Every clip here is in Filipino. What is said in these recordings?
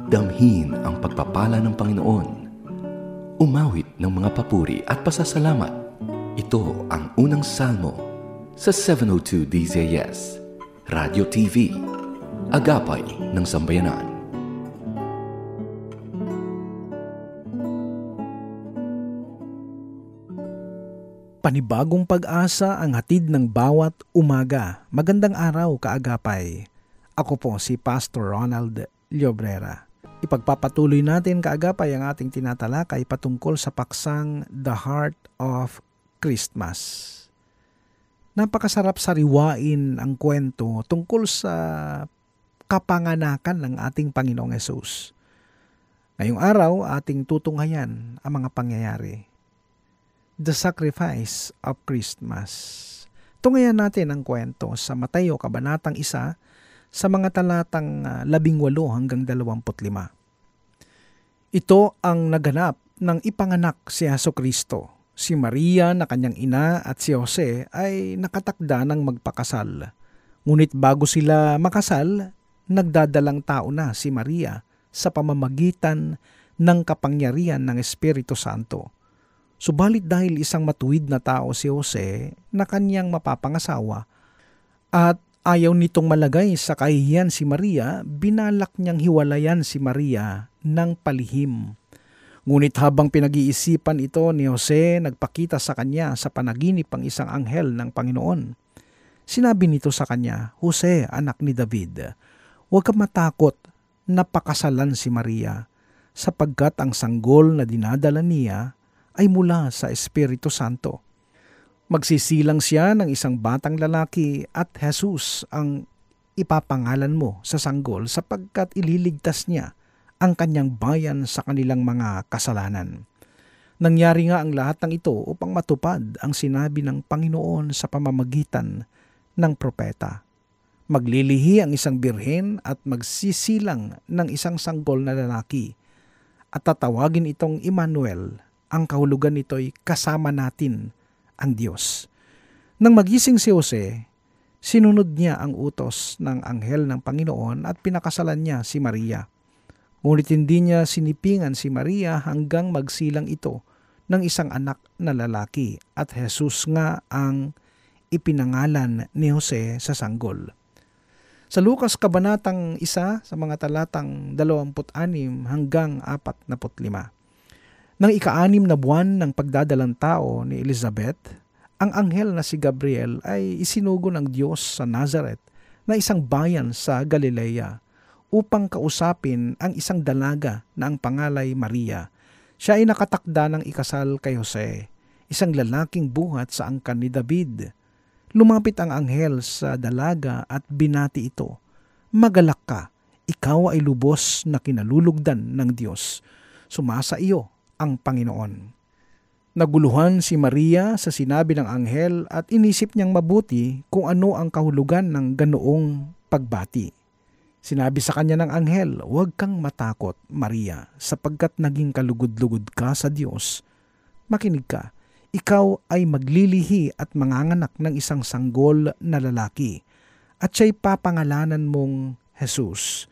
Damhin ang pagpapala ng Panginoon. Umawit ng mga papuri at pasasalamat. Ito ang unang salmo sa 702 DZS, Radio TV, Agapay ng Sambayanan. Panibagong pag-asa ang hatid ng bawat umaga. Magandang araw, kaagapay. Ako po si Pastor Ronald Llobrera. Ipagpapatuloy natin, kaagapay, ang ating tinatalakay patungkol sa paksang The Heart of Christmas. Napakasarap sariwain ang kwento tungkol sa kapanganakan ng ating Panginoong Hesus. Ngayong araw, ating tutunghayan ang mga pangyayari. The Sacrifice of Christmas. Tungayan natin ang kwento sa Mateo Kabanatang 1 sa mga talatang 18 hanggang 25. Ito ang naganap ng ipanganak si Jesucristo. Si Maria na kanyang ina at si Jose ay nakatakda ng magpakasal. Ngunit bago sila makasal, nagdadalang tao na si Maria sa pamamagitan ng kapangyarihan ng Espiritu Santo. Subalit dahil isang matuwid na tao si Jose na kanyang mapapangasawa at ayaw nitong malagay sa kahihiyan si Maria, binalak niyang hiwalayan si Maria ng palihim. Ngunit habang pinag-iisipan ito ni Jose, nagpakita sa kanya sa panaginip ang isang anghel ng Panginoon. Sinabi nito sa kanya, "Jose, anak ni David, huwag kang matakot na pakasalan si Maria, sapagkat ang sanggol na dinadala niya ay mula sa Espiritu Santo. Magsisilang siya ng isang batang lalaki at Jesus ang ipapangalan mo sa sanggol sapagkat ililigtas niya ang kanyang bayan sa kanilang mga kasalanan." Nangyari nga ang lahat ng ito upang matupad ang sinabi ng Panginoon sa pamamagitan ng propeta. Maglilihi ang isang birhen at magsisilang ng isang sanggol na lalaki at tatawagin itong Emmanuel. Ang kahulugan nito'y kasama natin ang Diyos. Nang magising si Jose, sinunod niya ang utos ng anghel ng Panginoon at pinakasalan niya si Maria. Ngunit hindi niya sinipingan si Maria hanggang magsilang ito ng isang anak na lalaki at Jesus nga ang ipinangalan ni Jose sa sanggol. Sa Lucas Kabanatang 1 sa mga talatang 26 hanggang 45. Nang ika-6 na buwan ng pagdadalang tao ni Elizabeth, ang anghel na si Gabriel ay isinugo ng Diyos sa Nazareth na isang bayan sa Galilea upang kausapin ang isang dalaga na ang pangalay Maria. Siya ay nakatakda ng ikasal kay Jose, isang lalaking buhat sa angkan ni David. Lumapit ang anghel sa dalaga at binati ito, "Magalak ka, ikaw ay lubos na kinalulugdan ng Diyos. Sumasa iyo ang Panginoon." Naguluhan si Maria sa sinabi ng anghel at inisip niyang mabuti kung ano ang kahulugan ng ganoong pagbati. Sinabi sa kanya ng anghel, "Huwag kang matakot, Maria, sapagkat naging kalugod-lugod ka sa Diyos. Makinig ka, ikaw ay maglilihi at manganganak ng isang sanggol na lalaki, at siya'y papangalanan mong Jesus.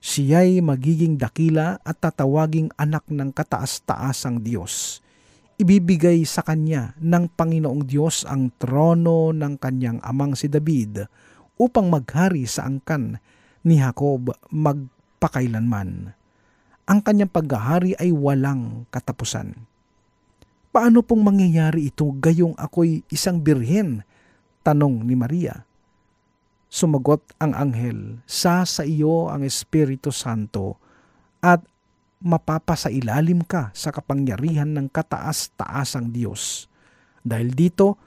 Siya'y magiging dakila at tatawaging anak ng kataas-taasang Diyos. Ibibigay sa kanya ng Panginoong Diyos ang trono ng kanyang amang si David upang maghari sa angkan ni Jacob magpakailanman. Ang kanyang paghahari ay walang katapusan." "Paano pong mangyayari ito gayong ako'y isang birhen?" tanong ni Maria. Sumagot ang anghel, sa iyo ang Espiritu Santo at mapapasailalim ka sa kapangyarihan ng kataas-taasang Diyos. Dahil dito,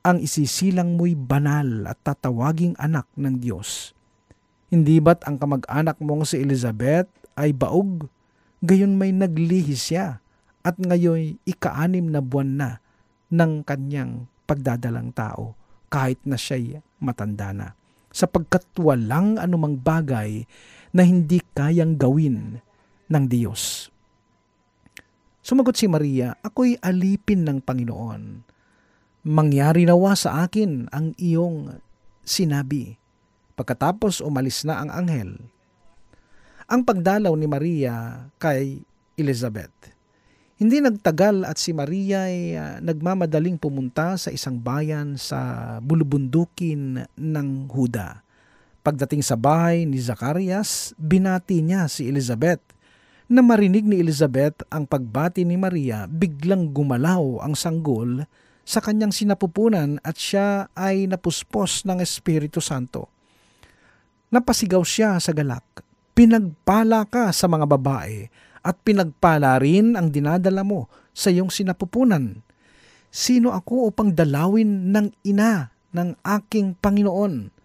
ang isisilang mo'y banal at tatawaging anak ng Diyos. Hindi ba't ang kamag-anak mong si Elizabeth ay baog? Gayon may naglihi siya at ngayon ika-6 na buwan na ng kanyang pagdadalang tao kahit na siya'y matanda na. Sapagkat walang anumang bagay na hindi kayang gawin ng Diyos. Sumagot si Maria, "Ako'y alipin ng Panginoon. Mangyari nawa sa akin ang iyong sinabi." Pagkatapos umalis na ang anghel, ang pagdalaw ni Maria kay Elizabeth. Hindi nagtagal at si Maria ay nagmamadaling pumunta sa isang bayan sa bulubundukin ng Huda. Pagdating sa bahay ni Zacarias, binati niya si Elizabeth. Na marinig ni Elizabeth ang pagbati ni Maria, biglang gumalaw ang sanggol sa kanyang sinapupunan at siya ay napuspos ng Espiritu Santo. Napasigaw siya sa galak, "Pinagpala ka sa mga babae at pinagpala rin ang dinadala mo sa iyong sinapupunan. Sino ako upang dalawin ng ina ng aking Panginoon?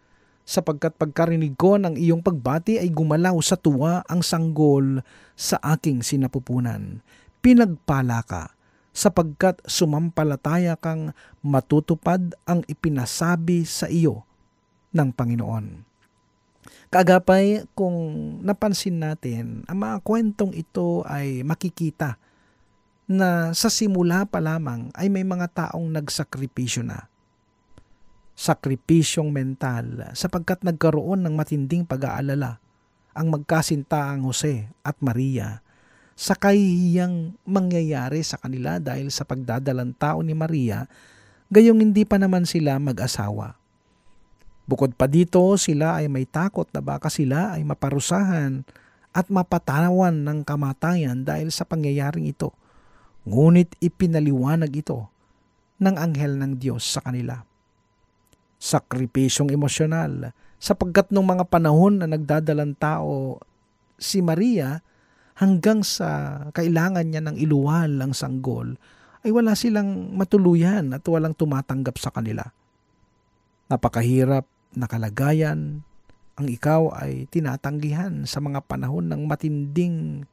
Sapagkat pagkarinig ko ng iyong pagbati ay gumalaw sa tuwa ang sanggol sa aking sinapupunan. Pinagpala ka, sapagkat sumampalataya kang matutupad ang ipinasabi sa iyo ng Panginoon." Kaagapay, kung napansin natin, ang mga kwentong ito ay makikita na sa simula pa lamang ay may mga taong nagsakripisyo na. Sakripisyong mental sapagkat nagkaroon ng matinding pag-aalala ang magkasintaang Jose at Maria sa kahihiyang mangyayari sa kanila dahil sa pagdadalang tao ni Maria, gayong hindi pa naman sila mag-asawa. Bukod pa dito, sila ay may takot na baka sila ay maparusahan at mapatawan ng kamatayan dahil sa pangyayaring ito. Ngunit ipinaliwanag ito ng anghel ng Diyos sa kanila. Sakripisyong emosyonal sapagkat nung mga panahon na nagdadalang tao si Maria hanggang sa kailangan niya ng iluwal ang sanggol ay wala silang matuluyan at walang tumatanggap sa kanila. Napakahirap na kalagayan ang ikaw ay tinatanggihan sa mga panahon ng matinding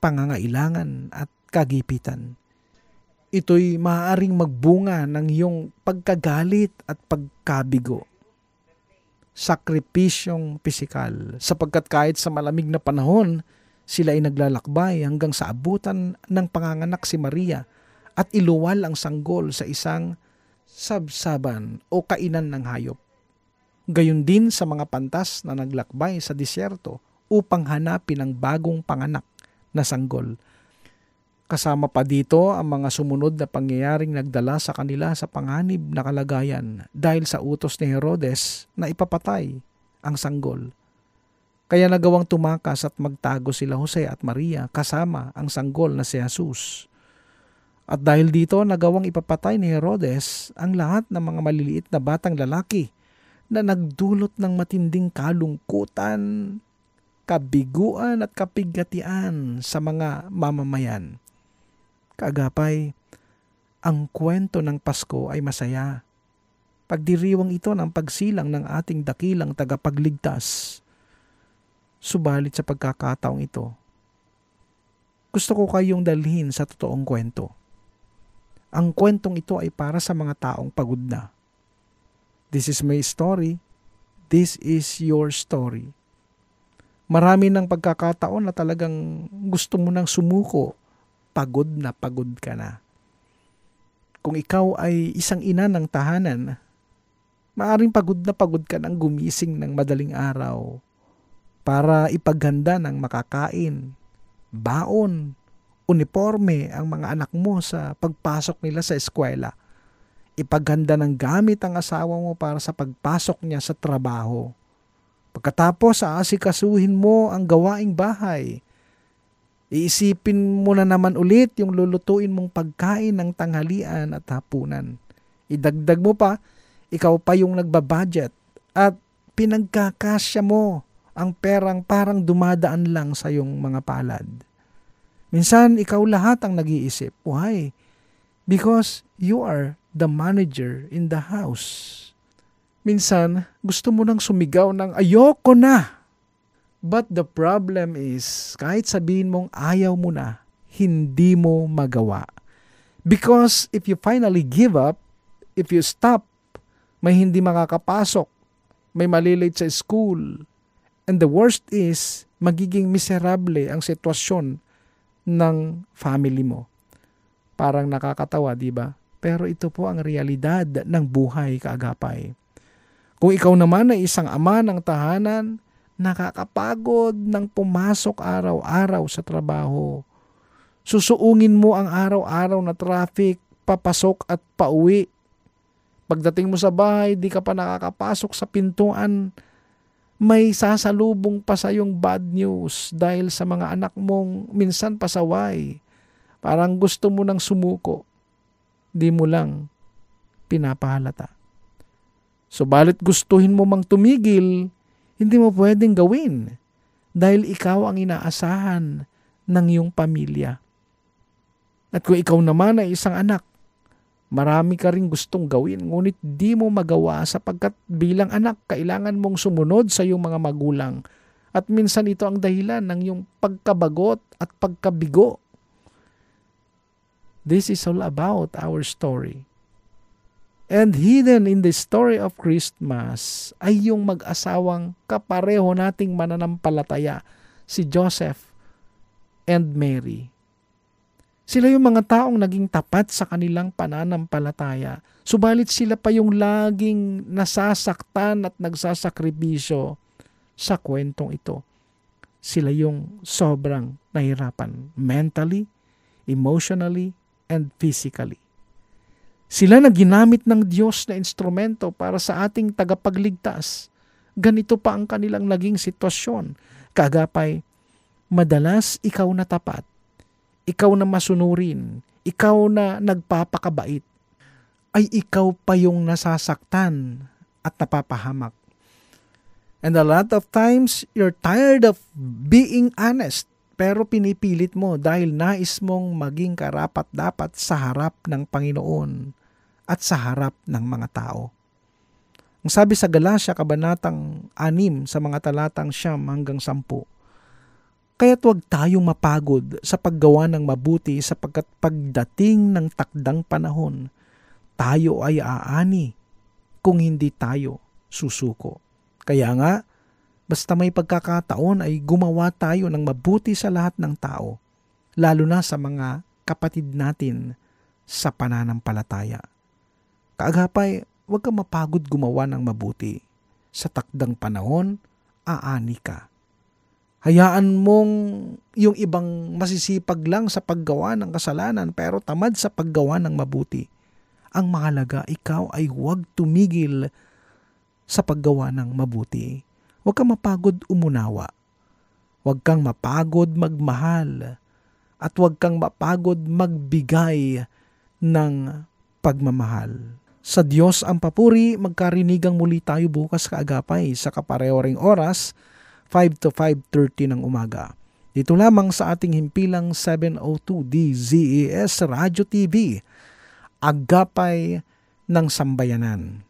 pangangailangan at kagipitan. Ito'y maaaring magbunga ng iyong pagkagalit at pagkabigo. Sakripisyong pisikal sapagkat kahit sa malamig na panahon, sila ay naglalakbay hanggang sa abutan ng panganganak si Maria at iluwal ang sanggol sa isang sabsaban o kainan ng hayop. Gayon din sa mga pantas na naglakbay sa disyerto upang hanapin ang bagong panganak na sanggol. Kasama pa dito ang mga sumunod na pangyayaring nagdala sa kanila sa panganib na kalagayan dahil sa utos ni Herodes na ipapatay ang sanggol. Kaya nagawang tumakas at magtago sila Jose at Maria kasama ang sanggol na si Jesus. At dahil dito nagawang ipapatay ni Herodes ang lahat ng mga maliliit na batang lalaki na nagdulot ng matinding kalungkutan, kabiguan at kapigatian sa mga mamamayan. Kaagapay, ang kwento ng Pasko ay masaya. Pagdiriwang ito ng pagsilang ng ating dakilang tagapagligtas. Subalit sa pagkakataong ito, gusto ko kayong dalhin sa totoong kwento. Ang kwentong ito ay para sa mga taong pagod na. This is my story. This is your story. Marami ng pagkakataon na talagang gusto mo nang sumuko. Pagod ka na. Kung ikaw ay isang ina ng tahanan, maaring pagod ka nang gumising ng madaling araw para ipaghanda ng makakain, baon, uniforme ang mga anak mo sa pagpasok nila sa eskwela. Ipaghanda ng gamit ang asawa mo para sa pagpasok niya sa trabaho. Pagkatapos, aasikasuhin mo ang gawaing bahay. Iisipin mo na naman ulit yung lulutuin mong pagkain ng tanghalian at hapunan. Idagdag mo pa, ikaw pa yung nagbabudget at pinagkakasya mo ang perang parang dumadaan lang sa yung mga palad. Minsan, ikaw lahat ang nag-iisip. Why? Because you are the manager in the house. Minsan, gusto mo nang sumigaw ng ayoko na. But the problem is, kahit sabihin mong ayaw mo na, hindi mo magawa. Because if you finally give up, if you stop, may hindi makakapasok, may malilate sa school, and the worst is, magiging miserable ang sitwasyon ng family mo. Parang nakakatawa, di ba? Pero ito po ang realidad ng buhay, kaagapay. Kung ikaw naman ay isang ama ng tahanan Nakakapagod ng pumasok araw-araw sa trabaho. Susuungin mo ang araw-araw na traffic, papasok at pauwi. Pagdating mo sa bahay, di ka pa nakakapasok sa pintuan. May sasalubong pa sa yung bad news dahil sa mga anak mong minsan pasaway. Parang gusto mo nang sumuko. Di mo lang pinapahalata. Subalit gustuhin mo mang tumigil, hindi mo pwedeng gawin dahil ikaw ang inaasahan ng iyong pamilya. At kung ikaw naman ay isang anak, marami ka ring gustong gawin ngunit di mo magawa sapagkat bilang anak kailangan mong sumunod sa iyong mga magulang. At minsan ito ang dahilan ng iyong pagkabagot at pagkabigo. This is all about our story. And hidden in the story of Christmas ay yung mag-asawang kapareho nating mananampalataya, si Joseph and Mary. Sila yung mga taong naging tapat sa kanilang pananampalataya. Subalit sila pa yung laging nasasaktan at nagsasakripisyo sa kwentong ito. Sila yung sobrang nahirapan mentally, emotionally, and physically. Sila na ginamit ng Diyos na instrumento para sa ating tagapagligtas. Ganito pa ang kanilang naging sitwasyon. Kagapay, madalas ikaw na tapat, ikaw na masunurin, ikaw na nagpapakabait, ay ikaw pa yung nasasaktan at napapahamak. And a lot of times, you're tired of being honest, pero pinipilit mo dahil nais mong maging karapat-dapat sa harap ng Panginoon at sa harap ng mga tao. Ang sabi sa Galatia, kabanatang 6, sa mga talatang 9 hanggang 10, kaya't huwag tayong mapagod sa paggawa ng mabuti sapagkat pagdating ng takdang panahon, tayo ay aani kung hindi tayo susuko. Kaya nga, basta may pagkakataon ay gumawa tayo ng mabuti sa lahat ng tao, lalo na sa mga kapatid natin sa pananampalataya. Kaagapay, huwag kang mapagod gumawa ng mabuti. Sa takdang panahon, aani ka. Hayaan mong yung ibang masisipag lang sa paggawa ng kasalanan pero tamad sa paggawa ng mabuti. Ang mahalaga, ikaw ay huwag tumigil sa paggawa ng mabuti. Huwag kang mapagod umunawa. Huwag kang mapagod magmahal. At huwag kang mapagod magbigay ng pagmamahal. Sa Diyos ang papuri, magkarinigang muli tayo bukas kaagapay sa kapareho ring oras, 5 to 5:30 ng umaga. Dito lamang sa ating himpilang 702 DZES Radio TV, Agapay ng Sambayanan.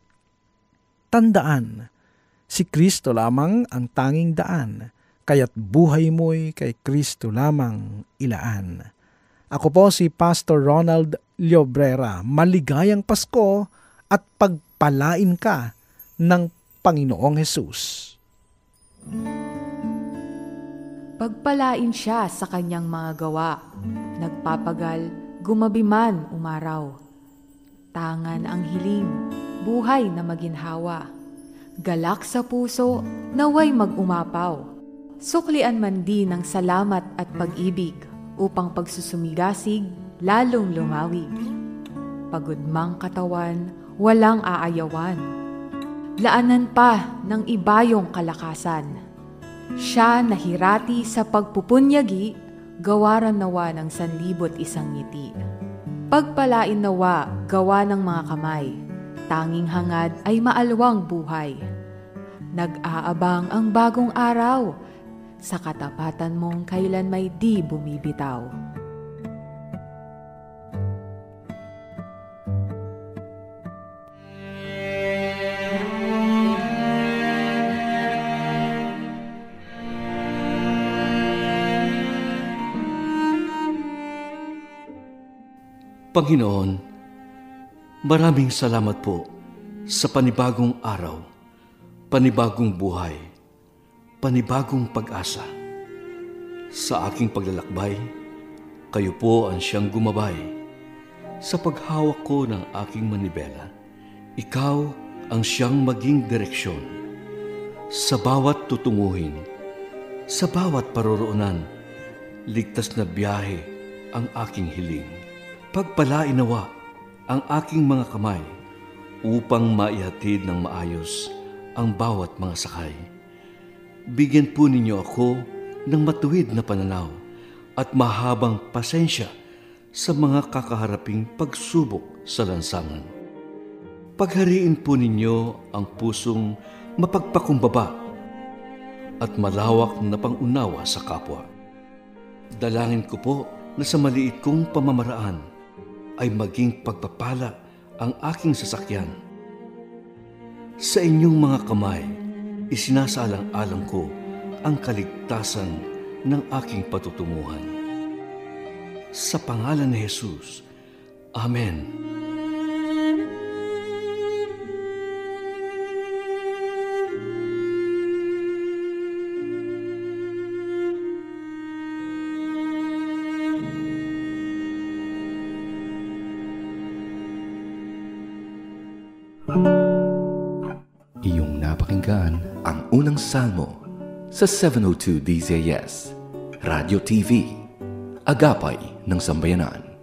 Tandaan, si Kristo lamang ang tanging daan, kaya't buhay mo'y kay Kristo lamang ilaan. Ako po si Pastor Ronald Llobrera. Maligayang Pasko at pagpalain ka ng Panginoong Hesus. Pagpalain siya sa kanyang mga gawa, nagpapagal, gumabi man umaraw. Tangan ang hiling, buhay na maginhawa. Galak sa puso, naway mag-umapaw. Suklian man din ng salamat at pag-ibig, upang pagsusumigasig, lalong lumawig. Pagod mang katawan, walang aayawan. Laanan pa ng ibayong kalakasan. Siya nahirati sa pagpupunyagi, gawaran nawa ng 1,100 ngiti. Pagpalain nawa, gawa ng mga kamay, tanging hangad ay maalwang buhay. Nag-aabang ang bagong araw, sa katapatan mong kailan may di bumibitaw. Panginoon, maraming salamat po sa panibagong araw, panibagong buhay, panibagong pag-asa. Sa aking paglalakbay, kayo po ang siyang gumabay. Sa paghawak ko ng aking manibela, ikaw ang siyang maging direksyon. Sa bawat tutunguhin, sa bawat paroroonan, ligtas na biyahe ang aking hiling. Pagpalain nawa ang aking mga kamay upang maihatid ng maayos ang bawat mga sakay. Bigyan po ninyo ako ng matuwid na pananaw at mahabang pasensya sa mga kakaharaping pagsubok sa lansangan. Paghariin po ninyo ang pusong mapagpakumbaba at malawak na pangunawa sa kapwa. Dalangin ko po na sa maliit kong pamamaraan ay maging pagpapala ang aking sasakyan. Sa inyong mga kamay, isinasaalang-alang ko ang kaligtasan ng aking patutunguhan. Sa pangalan ni Jesus, Amen. Iyong napakinggan ang unang salmo sa 702 DZS, Radio TV, Agapay ng Sambayanan.